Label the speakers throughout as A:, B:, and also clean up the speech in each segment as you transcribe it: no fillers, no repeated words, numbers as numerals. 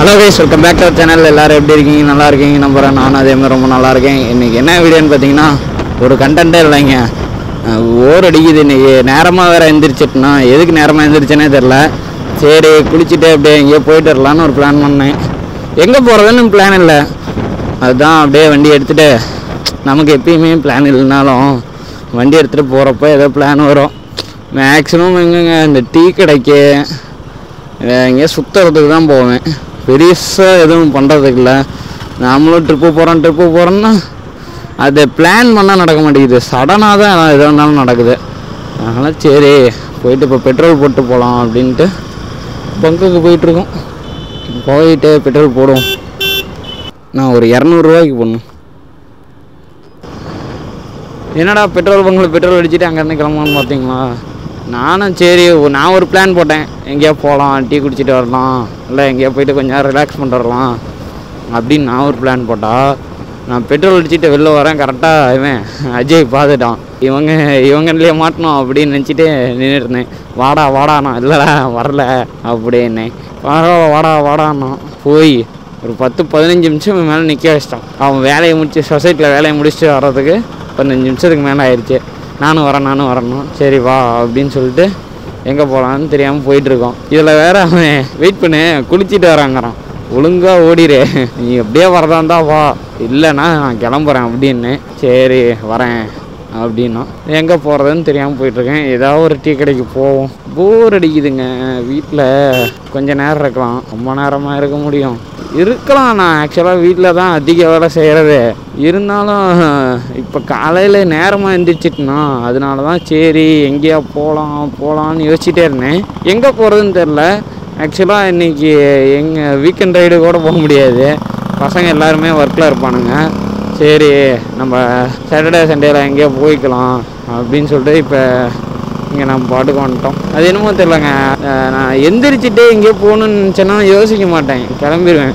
A: Hello guys, welcome back to our channel. எல்லோரும் எப்படி இருக்கீங்க? நல்லா இருக்கீங்க நம்புகிறேன். நானும் அதேமாதிரி ரொம்ப நல்லா இருக்கேன். இன்றைக்கி என்ன வீடியோன்னு பார்த்தீங்கன்னா, ஒரு கண்டென்ட்டே இல்லைங்க. ஓர் அடிக்குது. இன்றைக்கி நேரமாக வேறு எழுந்திரிச்சிட்டுனா, எதுக்கு நேரமாக எழுந்திரிச்சேனே தெரில. சரி, குளிச்சுட்டு அப்படியே எங்கேயோ போயிட்டு வரலான்னு ஒரு பிளான் பண்ணேன். எங்கே போகிறதுன்னு பிளான் இல்லை. அதுதான் அப்படியே வண்டி எடுத்துகிட்டு, நமக்கு எப்பயுமே பிளான் இல்லைனாலும் வண்டி எடுத்துகிட்டு போகிறப்ப ஏதோ பிளான் வரும். மேக்ஸிமம் எங்கேங்க இந்த டீ கடைக்கு எங்கேயோ சுற்றுறதுக்கு தான் போவேன். பெருசாக எதுவும் பண்ணுறதுக்கு இல்லை. நாமளும் ட்ரிப்பு போகிறோன்னா அதை பிளான் பண்ணால் நடக்க மாட்டேங்குது. சடனாக தான் எது வேணாலும் நடக்குது. அதனால் சரி போயிட்டு இப்போ பெட்ரோல் போட்டு போகலாம் அப்படின்ட்டு பங்குக்கு போயிட்டுருக்கோம். போயிட்டு பெட்ரோல் போடுவோம். நான் ஒரு 200 ரூபாய்க்கு போடணும். என்னடா பெட்ரோல் பங்கில் பெட்ரோல் அடிச்சுட்டு அங்கேருந்து கிளம்பலான்னு பார்த்தீங்களா? நானும் சரி, நான் ஒரு பிளான் போட்டேன். எங்கேயோ போகலாம், டீ குடிச்சிட்டு வரலாம், இல்லை எங்கேயோ போய்ட்டு கொஞ்சம் நேரம் ரிலாக்ஸ் பண்ணிட்டு வரலாம் அப்படின்னு நான் ஒரு பிளான் போட்டால், நான் பெட்ரோல் அடிச்சுட்டு வெளில வரேன். கரெக்டாக இவன் அஜய் பார்த்துட்டான். இவங்களையே மாட்டணும் அப்படின்னு நினச்சிட்டு நின்றுருந்தேன். வாடா நான் இல்லைடா வரல அப்படின்னேன். வாடான்னா போய் ஒரு 10-15 நிமிஷம் மேலே நிற்க வச்சிட்டான். அவன் வேலையை முடிச்சு சொசைட்டியில் வேலையை முடிச்சுட்டு வர்றதுக்கு 15 நிமிஷத்துக்கு மேலே ஆயிடுச்சு. நானும் வரணும். சரி வா அப்படின்னு சொல்லிட்டு எங்கே போகலான்னு தெரியாமல் போயிட்டுருக்கோம். இதில் வேறு அவன் வெயிட் பண்ணு, குளிச்சுட்டு வராங்கிறான். ஒழுங்காக ஓடிடு, நீ எப்படியே வரதா இருந்தா வா, இல்லைன்னா நான் கிளம்புறேன் அப்படின்னு. சரி வரேன் அப்படின்னா எங்கே போகிறதுன்னு தெரியாமல் போயிட்டுருக்கேன். ஏதாவது ஒரு டீ கடைக்கு போவோம். போர் அடிக்குதுங்க. வீட்டில் கொஞ்சம் நேரம் இருக்கலாம், ரொம்ப நேரமாக இருக்க முடியும் இருக்கலாம். நான் ஆக்சுவலாக வீட்டில் தான் அதிக வேலை செய்கிறது. இருந்தாலும் இப்போ காலையில் நேரமாக எழுந்திரிச்சிட்டுனா, அதனால தான் சரி எங்கேயா போகலான்னு யோசிச்சுட்டே இருந்தேன். எங்கே போகிறதுன்னு தெரில. ஆக்சுவலாக இன்றைக்கி எங்கள் வீக்கெண்ட் ரைடு கூட போக முடியாது. பசங்க எல்லாருமே ஒர்க்கில் இருப்பானுங்க. சரி நம்ம சாட்டர்டே சண்டேயில் எங்கேயோ போய்க்கலாம் அப்படின்னு சொல்லிட்டு இப்போ இங்கே நம்ம பாட்டுக்கு வந்துட்டோம். அது என்னமோ தெரிலங்க, நான் எந்திரிச்சிட்டு எங்கேயோ போகணுன்னு நினச்சேன்னா யோசிக்க மாட்டேன், கிளம்பிடுவேன்.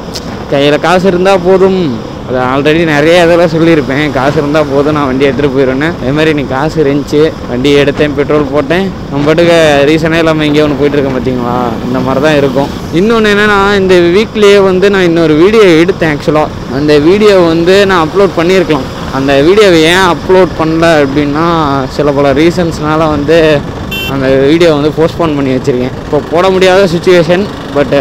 A: கையில் காசு இருந்தால் போதும். அது ஆல்ரெடி நிறைய இதெல்லாம் சொல்லியிருப்பேன். காசு இருந்தால் போதும், நான் வண்டி எடுத்துகிட்டு போயிடுவேன்னு. அதேமாதிரி நீ காசு இருந்துச்சு, வண்டி எடுத்தேன், பெட்ரோல் போட்டேன். நம்ம பாட்டுக்கு ரீசனே இல்லாமல் எங்கேயோ ஒன்று போயிட்டுருக்கேன். பார்த்தீங்களா, இந்த மாதிரி தான் இருக்கும். இன்னொன்று என்னென்னா, இந்த வீக்லேயே நான் இன்னொரு வீடியோ எடுத்தேன். ஆக்சுவலாக அந்த வீடியோ நான் அப்லோட் பண்ணியிருக்கலாம். அந்த வீடியோவை ஏன் அப்லோட் பண்ணல அப்படின்னா, சில பல ரீசன்ஸ்னால அந்த வீடியோ போஸ்ட்போன் பண்ணி வச்சுருக்கேன். இப்போ போட முடியாத சுச்சுவேஷன். பட்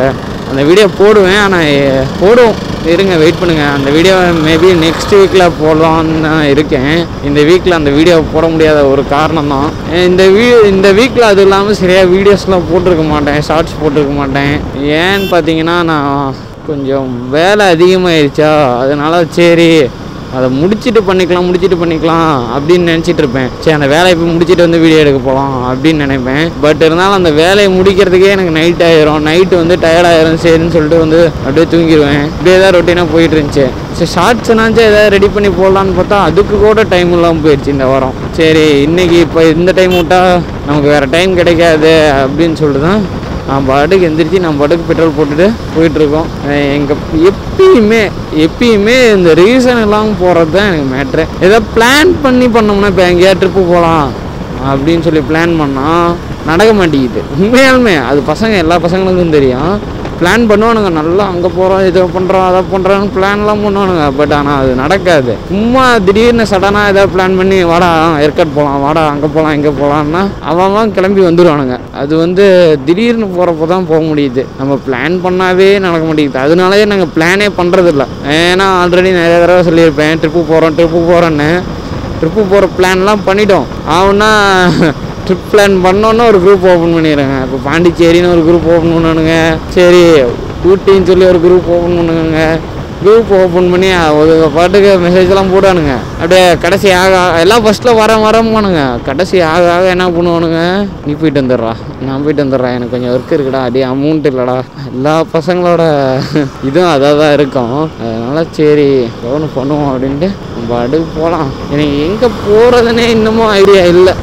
A: அந்த வீடியோ போடுவேன். ஆனால் போடுவோம், இருங்க வெயிட் பண்ணுங்கள். அந்த வீடியோ மேபி நெக்ஸ்ட் வீக்கில் போடலான்னு தான் இருக்கேன். இந்த வீக்கில் அந்த வீடியோ போட முடியாத ஒரு காரணம் தான் இந்த வீக்கில். அது இல்லாமல் சரியாக வீடியோஸ்லாம் போட்டிருக்க மாட்டேன், ஷார்ட்ஸ் போட்டிருக்க மாட்டேன். ஏன்னு பார்த்தீங்கன்னா, நான் கொஞ்சம் வேலை அதிகமாகிடுச்சா, அதனால சரி அதை முடிச்சுட்டு பண்ணிக்கலாம் அப்படின்னு நினச்சிட்டு இருப்பேன். சரி அந்த வேலையை இப்போ முடிச்சுட்டு வீடியோ எடுக்க போகலாம் அப்படின்னு நினைப்பேன். பட் இருந்தாலும் அந்த வேலையை முடிக்கிறதுக்கே எனக்கு நைட் ஆயிரும். நைட்டு டயர்டாயிரும். சரின்னு சொல்லிட்டு அப்படியே தூங்கிடுவேன். இப்படியே தான் ரொட்டீனாக போயிட்டு இருந்துச்சு. சரி ஷார்ட்ஸ்னாச்சும் எதாவது ரெடி பண்ணி போடலான்னு பார்த்தா அதுக்கு கூட டைம் இல்லாமல் போயிடுச்சு இந்த வாரம். சரி இன்றைக்கி இப்போ இந்த டைம் விட்டால் நமக்கு வேறு டைம் கிடைக்காது அப்படின்னு சொல்லிட்டு தான் நான் பாட்டுக்கு எந்திரிச்சு நம்ம பாட்டுக்கு பெட்ரோல் போட்டுட்டு போயிட்டுருக்கோம். எப்பயுமே இந்த ரீசன் இல்லாமல் போகிறது தான் எனக்கு மேட்ரு. ஏதோ பிளான் பண்ணோம்னா, இப்போ எங்கேயா ட்ரிப்பு போகலாம் அப்படின்னு சொல்லி பிளான் பண்ணால் நடக்க மாட்டேங்குது. உண்மையாலுமே அது எல்லா பசங்களுக்கும் தெரியும். பிளான் பண்ணுவானுங்க, நல்லா அங்கே போகிறோம், இதை பண்ணுறோம், அதை பண்ணுறோன்னு பிளான்லாம் பண்ணுவானுங்க. பட் ஆனால் அது நடக்காது. சும்மா திடீர்னு சடனாக ஏதாவது பிளான் பண்ணி வாடா ஏற்காடு போகலாம், வாடா அங்கே போகலாம், இங்கே போகலான்னா அவன் கிளம்பி வந்துடுவானுங்க. அது திடீர்னு போகிறப்போ தான் போக முடியுது. நம்ம பிளான் பண்ணாவே நடக்க மாட்டேங்குது. அதனாலே நாங்கள் பிளானே பண்ணுறதில்ல. ஏன்னா ஆல்ரெடி நிறைய தடவை சொல்லியிருப்பேன், ட்ரிப்பு போகிறோன்னு. ட்ரிப்பு போகிற பிளான்லாம் பண்ணிட்டோம். ஆகுன்னா ட்ரிப் பிளான் பண்ணோன்னா ஒரு குரூப் ஓப்பன் பண்ணிடுறாங்க. இப்போ பாண்டிச்சேரின்னு ஒரு குரூப் ஓப்பன் பண்ணணுங்க. சரி ஊட்டின்னு சொல்லி ஒரு குரூப் ஓப்பன் பண்ணுங்க. குரூப் ஓப்பன் பண்ணி ஒரு பாட்டுக்கு மெசேஜ்லாம் போடுவானுங்க. அப்படியே கடைசி எல்லாம் ஃபஸ்ட்டில் வரமானுங்க. கடைசி ஆக என்ன பண்ணுவானுங்க, நீ போயிட்டு வந்துடுறா, நான் போயிட்டு வந்துடுறேன், எனக்கு கொஞ்சம் ஒர்க் இருக்குடா, அப்படியே அமௌண்ட் இல்லைடா. எல்லா பசங்களோட இதுவும் அதாக தான் இருக்கும். அதனால் சரி ஒன்று பண்ணுவோம் அப்படின்ட்டு நம்ம அடுக்கு போகலாம். எனக்கு எங்கே போகிறதுனே இன்னமும் ஐடியா இல்லை.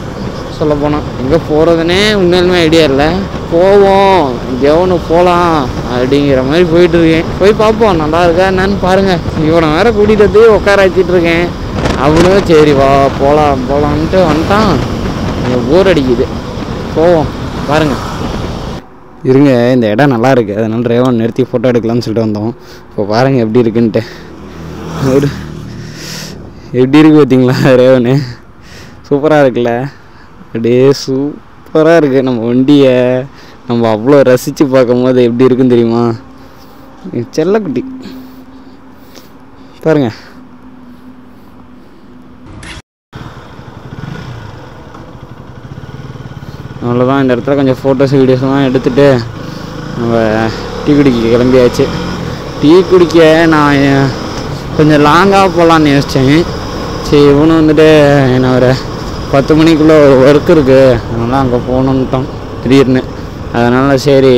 A: சொல்ல போனால் எங்கே போகிறதுனே உண்மையிலுமே ஐடியா இல்லை. போவோம் எவனு போகலாம் அப்படிங்கிற மாதிரி போயிட்டுருக்கேன். போய் பார்ப்போம், நல்லா இருக்கா என்னன்னு பாருங்கள். இவனை வேறு கூட்டிகிட்டு உட்கார வச்சிட்ருக்கேன். அவனும் சரி வா போகலான்ட்டு வந்துட்டான். போர் அடிக்குது, போவோம் பாருங்கள். இருங்க, இந்த இடம் நல்லா இருக்குது, அதனால ரேவன் நிறுத்தி ஃபோட்டோ எடுக்கலாம்னு சொல்லிட்டு வந்தோம். இப்போ பாருங்கள் எப்படி இருக்குன்ட்டு. ஒரு எப்படி இருக்குது பார்த்தீங்களா ரேவனு? சூப்பராக இருக்குல்ல? அப்படியே சூப்பராக இருக்குது. நம்ம வண்டியை நம்ம அவ்வளோ ரசித்து பார்க்கும் போது எப்படி இருக்குன்னு தெரியுமா? செல்லக்குட்டி பாருங்க. அவ்வளோதான், இந்த இடத்துல கொஞ்சம் ஃபோட்டோஸ் வீடியோஸ்லாம் எடுத்துகிட்டு நம்ம டீ குடிக்க கிளம்பியாச்சு. டீ குடிக்க நான் கொஞ்சம் லாங்காக போகலான்னு யோசித்தேன். சரி, இவனு வந்துட்டு என்ன ஒரு 10 மணிக்குள்ளே ஒரு ஒர்க் இருக்குது, அதனால் அங்கே போகணுன்ட்டோம் திடீர்னு. அதனால் சரி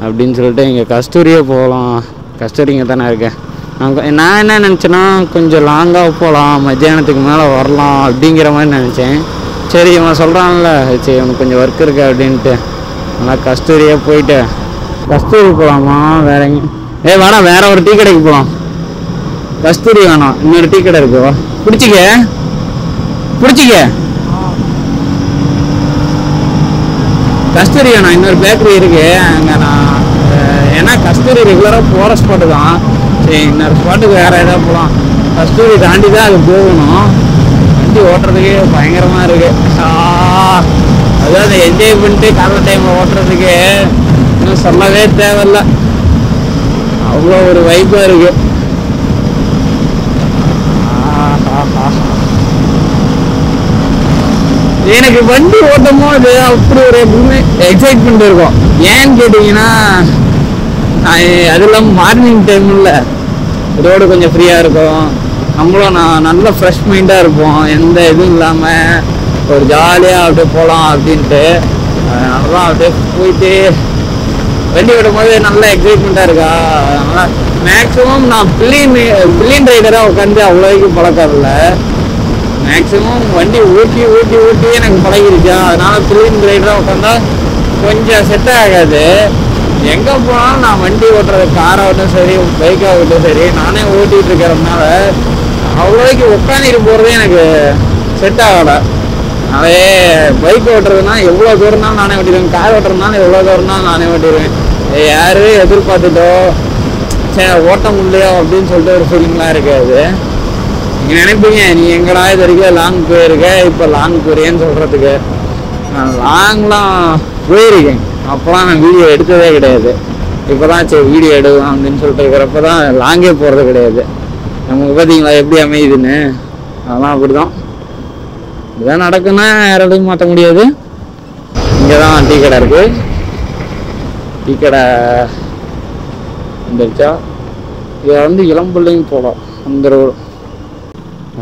A: அப்படின்னு சொல்லிட்டு இங்கே கஸ்தூரியே போகலாம். கஸ்தூரி இங்கே தானே இருக்கேன். நான் என்ன நினச்சேன்னா கொஞ்சம் லாங்காக போகலாம், மத்தியானத்துக்கு மேலே வரலாம் அப்படிங்கிற மாதிரி நினச்சேன். சரி இவன் சொல்கிறான்ல, சரி இவனுக்கு கொஞ்சம் ஒர்க் இருக்குது அப்படின்ட்டு அதனால் கஸ்தூரியே போயிட்டு கஸ்தூரி போகலாமா வேற எங்கே? வேணாம், வேற ஒரு டீ கடைக்கு போகலாம். கஸ்தூரி வேணாம், இன்னொரு டீ கடை இருக்குவா, பிடிச்சிக்க கஸ்தூரி வேணாம், இன்னொரு பேக்கரி இருக்கு அங்கே. நான் ஏன்னா கஸ்தூரி ரெகுலராக போகிற ஸ்பாட்டு தான். சரி இன்னொரு ஸ்பாட்டுக்கு வேறு ஏதாவது போகலாம். கஸ்தூரி தாண்டி தான் அது போகணும். வண்டி ஓட்டுறதுக்கு பயங்கரமாக இருக்குது. அதாவது என்ஜாய் பண்ணிட்டு காலைல டைமில் ஓட்டுறதுக்கு இன்னும் சொல்லவே தேவையில்ல, அவ்வளோ ஒரு வைப்பாக இருக்குது. எனக்கு வண்டி ஓட்டும் போது அப்படி ஒரு எக்ஸைட்மெண்ட் இருக்கும். ஏன்னு கேட்டிங்கன்னா, அது இல்லாமல் மார்னிங் டைமில் ரோடு கொஞ்சம் ஃப்ரீயாக இருக்கும், நம்மளும் நல்ல ஃப்ரெஷ் மைண்டாக இருப்போம், எந்த இதுவும் இல்லாமல் ஒரு ஜாலியாக அப்படியே போகலாம் அப்படின்ட்டு. அதனால தான் அப்படியே போயிட்டு வண்டி ஓடும் போது நல்ல எக்ஸைட்மெண்ட்டாக இருக்கா. அதனால் மேக்ஸிமம் நான் பில்லியன் ரைடராக உட்காந்து அவ்வளோக்கு பழக்கம் இல்லை. மேக்ஸிமம் வண்டி ஊட்டி எனக்கு பழகிருச்சா, அதனால் பில்லியன் ரைடராக உட்காந்தா கொஞ்சம் செட் ஆகாது. எங்கே போனாலும் நான் வண்டி ஓட்டுறது, காராகட்டும் சரி பைக்காகட்டும் சரி, நானே ஓட்டிகிட்டு இருக்கிறதுனால அவ்வளோக்கு உட்காந்துட்டு போகிறதே எனக்கு செட் ஆகலை. அதே பைக் ஓட்டுறதுனா எவ்வளோ தூரம்னாலும் நானே ஓட்டிடுவேன், கார் ஓட்டுறதுனால எவ்வளோ தூரம்னாலும் நானே ஓட்டிடுவேன். யாரும் எதிர்பார்த்துட்டோ சரி ஓட்ட முடியலையோ அப்படின்னு சொல்லிட்டு ஒரு ஃபீலிங்லாம் இருக்காது. நீங்கள் நினைப்பீங்க நீ எங்கடா இது வரைக்கும் லாங் போயிருக்க, இப்போ லாங் போறியேன்னு சொல்கிறதுக்கு. நான் லாங்லாம் போயிருக்கேன், அப்போலாம் நான் வீடியோ எடுத்ததே கிடையாது. இப்போ தான் சரி வீடியோ எடுக்கலாம் அப்படின்னு சொல்லிட்டு இருக்கிறப்ப தான் லாங்கே போகிறது கிடையாது. நமக்கு பார்த்தீங்களா எப்படி அமையுதுன்னு. அதெல்லாம் அப்படி தான், இதுதான் நடக்குன்னா யாராலையும் மாற்ற முடியாது. இங்கே தான் டீ கடை இருக்குது. டீ கடை வந்துருச்சா, இதை வந்து இளம்பிள்ளையும் போகலாம். அந்த ரோடு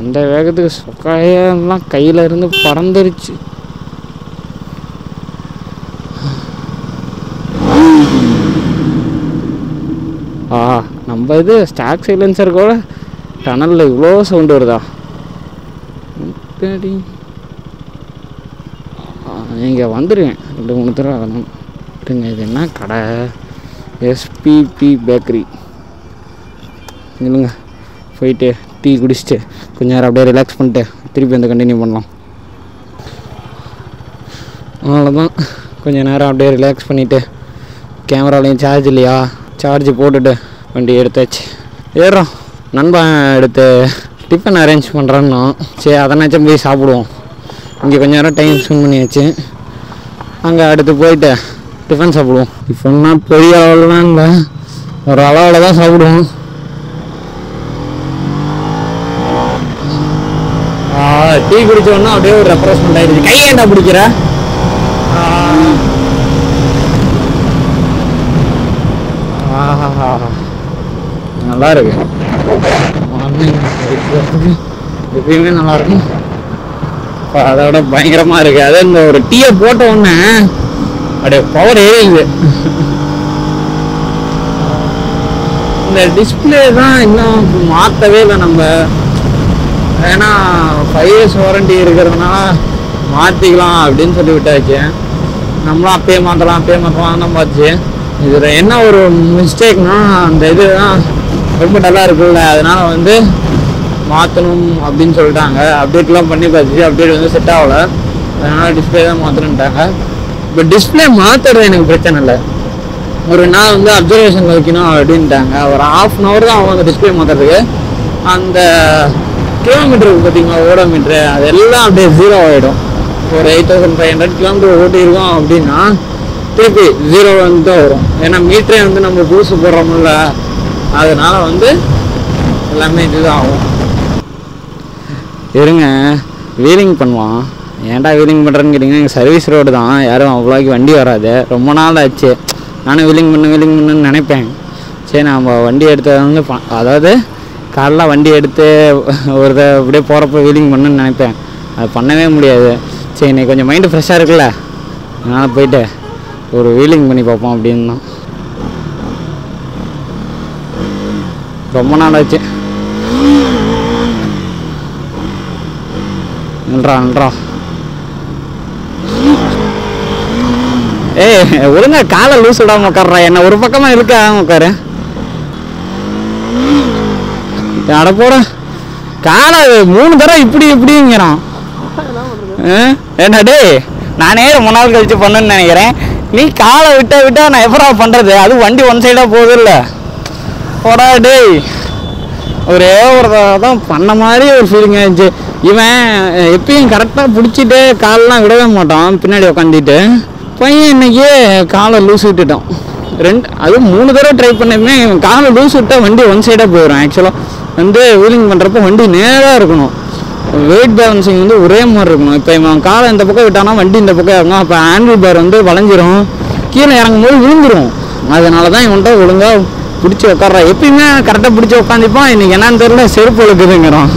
A: அந்த வேகத்துக்கு சொக்காயெல்லாம் கையில் இருந்து பறந்துருச்சு. நம்ம இது ஸ்டாக் சைலன்சர் கூட டனலில் இவ்வளோ சவுண்டு வருதா? இங்கே வந்துடுவேன் 2-3 தடவை ஆகணும். இருங்க, இது என்ன கடை? SPB bakery. இல்லைங்க, போயிட்டு டீ குடிச்சிட்டு கொஞ்சம் நேரம் அப்படியே ரிலாக்ஸ் பண்ணிட்டு திருப்பி வந்து கண்டினியூ பண்ணலாம். அவ்வளோதான், கொஞ்சம் நேரம் அப்படியே ரிலாக்ஸ் பண்ணிவிட்டு கேமராலையும் சார்ஜ் இல்லையா, சார்ஜ் போட்டுட்டு வண்டி எடுத்தாச்சு, ஏறுறோம். நண்பன் எடுத்து டிஃபன் அரேஞ்ச் பண்ணுறான்னா சரி அதனாச்சும் போய் சாப்பிடுவோம். இங்கே கொஞ்சம் நேரம் டைம் ஸ்பெண்ட் பண்ணியாச்சு, அங்கே அடுத்து போயிட்டு டிஃபன் சாப்பிடுவோம். டிஃபன்னா பெரிய அளவுலாம் இல்லை, ஒரு அளவில் தான் சாப்பிடுவோம். டீ குடிச்சோன்னா அப்படியே ஒரு ரெஃப்ரெஷ்மெண்ட் ஆகிடுச்சு. கை ஏண்டா பிடிக்கிற? நல்லா இருக்கு, எப்பயுமே நல்லா இருக்கும். அதோட பயங்கரமா இருக்கு. அதே இந்த ஒரு டீயை போட்ட உடனே அப்படியே பவர் ஏறிது. இந்த டிஸ்பிளே தான் இன்னும் மாற்றவே இல்லை நம்ம. ஏன்னா 5 years வாரண்டி இருக்கிறதுனால மாற்றிக்கலாம் அப்படின்னு சொல்லி விட்டாச்சு. நம்மளும் அப்பயே மாற்றலாம் தான் பார்த்து. இதில் என்ன ஒரு மிஸ்டேக்னா, அந்த இது தான் ரொம்ப டல்லாக இருக்குல்ல, அதனால் வந்து மாற்றணும் அப்படின்னு சொல்லிட்டாங்க. அப்டேட்லாம் பண்ணி பார்த்துச்சு, அப்டேட் வந்து செட் ஆகலை, அதனால் டிஸ்பிளே தான் மாற்றணுன்ட்டாங்க. இப்போ டிஸ்பிளே மாற்றுறது எனக்கு பிரச்சனை இல்லை. ஒரு நாள் வந்து அப்சர்வேஷன் வைக்கணும் அப்படின்ட்டாங்க. ஒரு 1/2 hour தான் அவங்க டிஸ்பிளே மாற்றுறதுக்கு. அந்த கிலோமீட்டருக்கு பார்த்தீங்கன்னா ஓடோமீட்ரு அதெல்லாம் அப்படியே 0 ஆகிடும். ஒரு 8500 கிலோமீட்டர் ஓட்டியிருக்கோம் அப்படின்னா திருப்பி 0 வந்து தான் வரும். ஏன்னா மீட்டரே வந்து நம்ம புதுசு போடுறோம்ல, அதனால வந்து எல்லாமே இதுதான் ஆகும். இருங்க வீலிங் பண்ணுவான். ஏன்டா வீலிங் பண்ணுறேன்னு கேட்டிங்கன்னா எங்கள் சர்வீஸ் ரோடு தான், யாரும் அவ்வளோக்கு வண்டி வராது. ரொம்ப நாள் ஆச்சு. நானும் வீலிங் பண்ணுன்னு நினைப்பேன். சரி நம்ம வண்டி எடுத்து வந்து அதாவது காலைல வண்டி எடுத்து ஒரு அப்படியே போகிறப்ப வீலிங் பண்ணுன்னு நினைப்பேன். அது பண்ணவே முடியாது. சரி இன்னைக்கு கொஞ்சம் மைண்டு ஃப்ரெஷ்ஷாக இருக்குல்ல, அதனால் போயிட்டு ஒரு வீலிங் பண்ணி பார்ப்போம் அப்படின்னு தான். ரொம்ப நாள் ஆச்சு. நன்றா ஒழுங்கா காலை லூஸ் விடாம உட்கார்றா. என்ன ஒரு பக்கமா இழுக்க உட்காரு. அட போட காலை 3 தடவை இப்படிங்கிறான். ஏண்டா டேய், நானே ரொம்ப நாள் கழிச்சு பண்ணுன்னு நினைக்கிறேன். நீ காலை விட்டா நான் எப்படா பண்றது? அது வண்டி ஒன் சைடா போகுது இல்லை. போடா டேய், ஒரே ஒரு தான் பண்ண மாதிரி ஒரு ஃபீலிங் ஆயிடுச்சு. இவன் எப்பயும் கரெக்டாக பிடிச்சிட்டு காலெலாம் விடவே மாட்டான், பின்னாடி உக்காந்துட்டு. பையன் இன்னைக்கு காலை லூஸ் விட்டுட்டான். அது 3 தடவை ட்ரை பண்ணமே. இவன் காலை லூஸ் விட்டால் வண்டி ஒன் சைடாக போயிடும். ஆக்சுவலாக வந்து வீலிங் பண்ணுறப்போ வண்டி நேராக இருக்கணும். வெயிட் பேலன்சிங் வந்து ஒரே மாதிரி இருக்கணும். இப்போ இவன் காலை இந்த பக்கம் விட்டானா வண்டி இந்த பக்கம் இறங்கும். அப்போ ஹேண்டில் பேர் வந்து வளைஞ்சிரும், கீழே இறங்கும் போது விழுந்துடும். அதனால தான் இவன்கிட்ட ஒழுங்காக பிடிச்சி உட்கார்றா. எப்பயுமே கரெக்டாக பிடிச்சி உட்காந்துப்பான். இன்றைக்கி என்னன்னு தெரியல, செருப்பு வழுக்குதுங்கிறான்.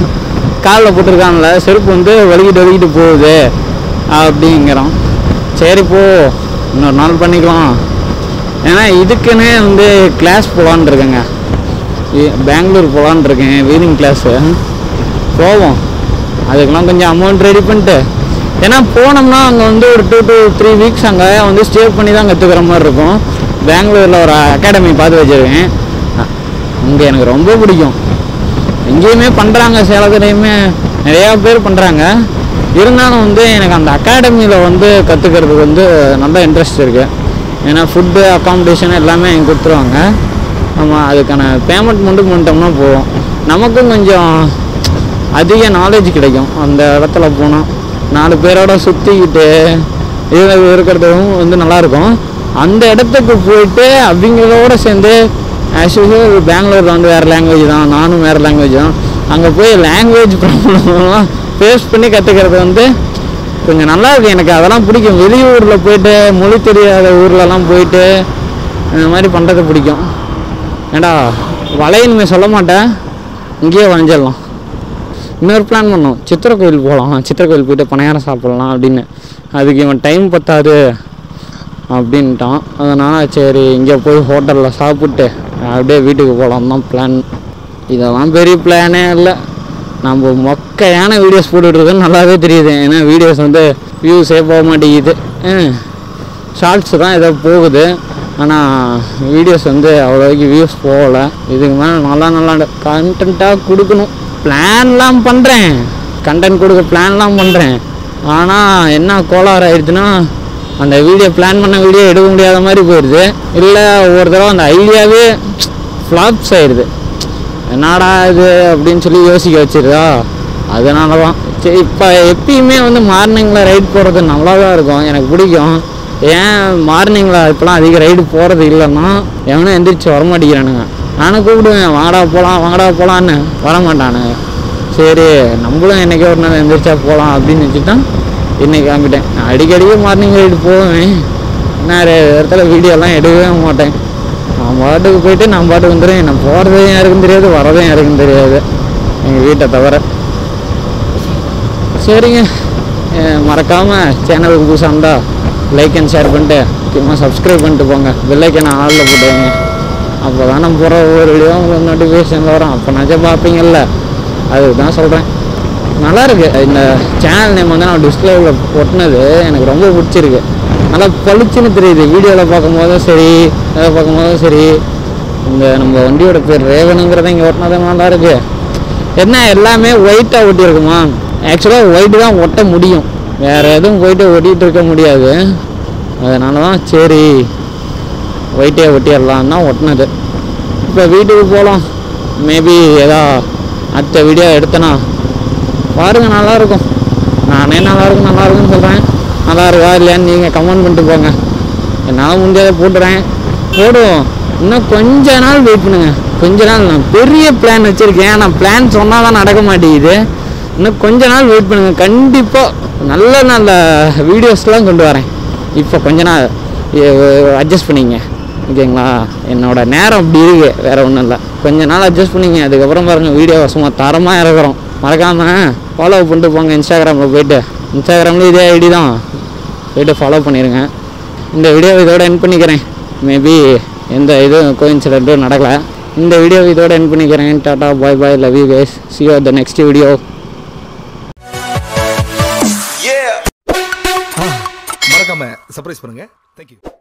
A: காலில் போட்டிருக்கான்ல செருப்பு வந்து வலிக்கிட்டு போகுது அப்படிங்கிறான். சரி போ, இன்னொரு நாள் பண்ணிக்கலாம். ஏன்னா இதுக்குன்னே வந்து கிளாஸ் போகலான் இருக்கேங்க. பெங்களூர் போகலான் இருக்கேன் வீலிங் கிளாஸு. போவோம், அதுக்கெல்லாம் கொஞ்சம் அமௌண்ட் ரெடி பண்ணிட்டு. ஏன்னா போனோம்னா அங்கே வந்து ஒரு 2 to 3 weeks அங்கே வந்து ஸ்டே பண்ணி தான் கற்றுக்கிற மாதிரி இருக்கும். பெங்களூரில் ஒரு அகாடமி பார்த்து வச்சுருக்கேன். அங்கே எனக்கு ரொம்ப பிடிக்கும். எங்கேயுமே பண்ணுறாங்க, சேலத்துலேயுமே நிறையா பேர் பண்ணுறாங்க. இருந்தாலும் வந்து எனக்கு அந்த அகாடமியில் வந்து கற்றுக்கிறதுக்கு வந்து நல்ல இன்ட்ரெஸ்ட் இருக்குது. ஏன்னா ஃபுட்டு அக்காமடேஷன் எல்லாமே எங்க கொடுத்துருவாங்க. நம்ம அதுக்கான பேமெண்ட் மட்டும் பண்ணிட்டோம்னா போதும். நமக்கும் கொஞ்சம் அதிக நாலேஜ் கிடைக்கும். அந்த இடத்துல போனால் 4 பேரோட சுற்றிக்கிட்டு இதில் இருக்கிறதும் வந்து நல்லாயிருக்கும். அந்த இடத்துக்கு போயிட்டு அவங்களோட சேர்ந்து ஆக்சுவலி பெங்களூரில் வந்து வேறு லாங்குவேஜ் தான், நானும் வேறு லாங்குவேஜ் தான். அங்கே போய் லாங்குவேஜ் ப்ராப்ளம்லாம் ஃபேஸ் பண்ணி கற்றுக்கிறது வந்து கொஞ்சம் நல்லாயிருக்கு. எனக்கு அதெல்லாம் பிடிக்கும். வெளியூரில் போயிட்டு மொழி தெரியாத ஊர்லலாம் போயிட்டு இந்த மாதிரி பண்ணுறது பிடிக்கும். ஏண்டா வளையணுமே சொல்ல மாட்டேன், இங்கேயே வளைஞ்சிடலாம். இன்னொரு பிளான் பண்ணோம், சித்திரை கோயில் போகலாம். சித்திரை கோயில் போய்ட்டு பணியாரம் சாப்பிட்லாம் அப்படின்னு. அதுக்கு இவன் டைம் பத்தாது அப்படின்ட்டான். அதனால் சரி இங்கே போய் ஹோட்டலில் சாப்பிட்டு அப்படியே வீட்டுக்கு போகலாம் தான் பிளான். இதெல்லாம் பெரிய பிளானே இல்லை. நம்ம மொக்கையான வீடியோஸ் போட்டுட்ருக்கோன்னு நல்லாவே தெரியுது. ஏன்னா வீடியோஸ் வந்து வியூஸே போக மாட்டேங்குது. ஷார்ட்ஸு தான் ஏதோ போகுது, ஆனால் வீடியோஸ் வந்து அவ்வளோக்கு வியூஸ் போகலை. இதுக்கு மேலே நல்லா கண்டென்ட்டாக கொடுக்கணும். பிளான்லாம் பண்ணுறேன், கண்டென்ட் கொடுக்க பிளான்லாம் பண்ணுறேன். ஆனால் என்ன கோளாறு ஆயிடுச்சுன்னா அந்த வீடியோ பிளான் பண்ண வீடியோ எடுக்க முடியாத மாதிரி போயிடுது. இல்லை ஒவ்வொரு தடவை அந்த ஐடியாவே ஃப்ளாப்ஸ் ஆயிடுது. என்னடா இது அப்படின்னு சொல்லி யோசிக்க வச்சிருதா. அதனால தான் சரி இப்போ எப்பயுமே வந்து மார்னிங்கில் ரைடு போகிறது நல்லா தான் இருக்கும், எனக்கு பிடிக்கும். ஏன் மார்னிங்கில் இப்போலாம் அதிக ரைடு போகிறது இல்லைன்னா எவனும் எந்திரிச்சு வரமாட்டேங்கிறானுங்க. நானும் கூப்பிடுவேன் வாங்கடா போகலான்னு, வரமாட்டானுங்க. சரி நம்மளும் என்றைக்கே ஒரு நாள் எந்திரிச்சா போகலாம் அப்படின்னு வச்சுட்டான். இன்றைக்கி கிளம்பிட்டேன். அடிக்கடிக்கு மார்னிங் ரைடு போவேன். நான் இடத்துல வீடியோலாம் எடுக்கவே மாட்டேன். நான் பாட்டுக்கு போயிட்டு நான் பாட்டுக்கு வந்துடுவேன். நான் போகிறதும் யாருக்கும் தெரியாது, வரதும் யாருக்கும் தெரியாது, எங்கள் வீட்டை தவிர. சரிங்க, மறக்காமல் சேனலுக்கு புதுசாக இருந்தால் லைக் அண்ட் ஷேர் பண்ணிட்டு முக்கியமாக சப்ஸ்கிரைப் பண்ணிட்டு போங்க. பெல்லைக்கனை ஆளில் போட்டுவாங்க. அப்போ தான் நம்ம போகிற ஒவ்வொரு வீடியோ உங்களுக்கு நோட்டிஃபிகேஷனில் வரும். அப்போ நினச்சா பார்ப்பீங்கள்ல, அதுக்கு தான் சொல்கிறேன். நல்லாயிருக்கு. இந்த சேனல் நேம் வந்து நான் டிஸ்பிளேவில் ஒட்டினது எனக்கு ரொம்ப பிடிச்சிருக்கு. நல்லா பளிச்சுன்னு தெரியுது வீடியோவில் பார்க்கும்போதும் சரி, அதை பார்க்கும்போதும் சரி. இந்த நம்ம வண்டியோட பேர் ரேவனுங்கிறத இங்கே ஒட்டினது நல்லா இருக்குது. என்ன எல்லாமே ஒயிட்டாக ஒட்டியிருக்குமா. ஆக்சுவலாக ஒயிட்டு தான் ஒட்ட முடியும், வேறு எதுவும் போயிட்டு ஒட்டிகிட்டு இருக்க முடியாது. அதனால தான் சரி ஒயிட்டே ஒட்டிடலான்னா ஒட்டினது. இப்போ வீட்டுக்கு போகலாம். மேபி ஏதோ அடுத்த வீடியோ எடுத்தேன்னா பாருங்கள், நல்லாயிருக்கும். நானே நல்லாயிருக்குன்னு சொல்கிறேன். நல்லா இருக்கா இல்லையான்னு நீங்கள் கமெண்ட் பண்ணிட்டு போங்க. என்னால் முடிஞ்சதை போடுவோம். இன்னும் கொஞ்ச நாள் வெயிட் பண்ணுங்க. கொஞ்ச நாள் நான் பெரிய பிளான் வச்சுருக்கேன். நான் பிளான் சொன்னால் தான் நடக்க மாட்டேங்குது. இன்னும் கொஞ்ச நாள் வெயிட் பண்ணுங்கள். கண்டிப்பாக நல்ல வீடியோஸ்லாம் கொண்டு வரேன். இப்போ கொஞ்ச நாள் அட்ஜஸ்ட் பண்ணிங்க, ஓகேங்களா? என்னோடய நேரம் அப்படி இருக்குது, வேறு ஒன்றும் இல்லை. கொஞ்ச நாள் அட்ஜஸ்ட் பண்ணிங்க. அதுக்கப்புறம் பாருங்கள், வீடியோ சும்மா தரமாக இறக்குறோம். மறக்காமல் ஃபாலோ பண்ணிட்டு போங்க. இன்ஸ்டாகிராமில் போய்ட்டு, இன்ஸ்டாகிராமில் இதே ஐடி தான், போய்ட்டு ஃபாலோ பண்ணிடுங்க. இந்த வீடியோ இதோட எண்ட் பண்ணிக்கிறேன். மேபி எந்த இதுவும் கோஇன்சிடென்ட்டும் நடக்கலை. இந்த வீடியோ இதோட எண்ட் பண்ணிக்கிறேன். Tata, bye bye, love you guys. see you at the next video.
B: மறக்காம சர்ப்ரைஸ் பண்ணுங்க. Thank you.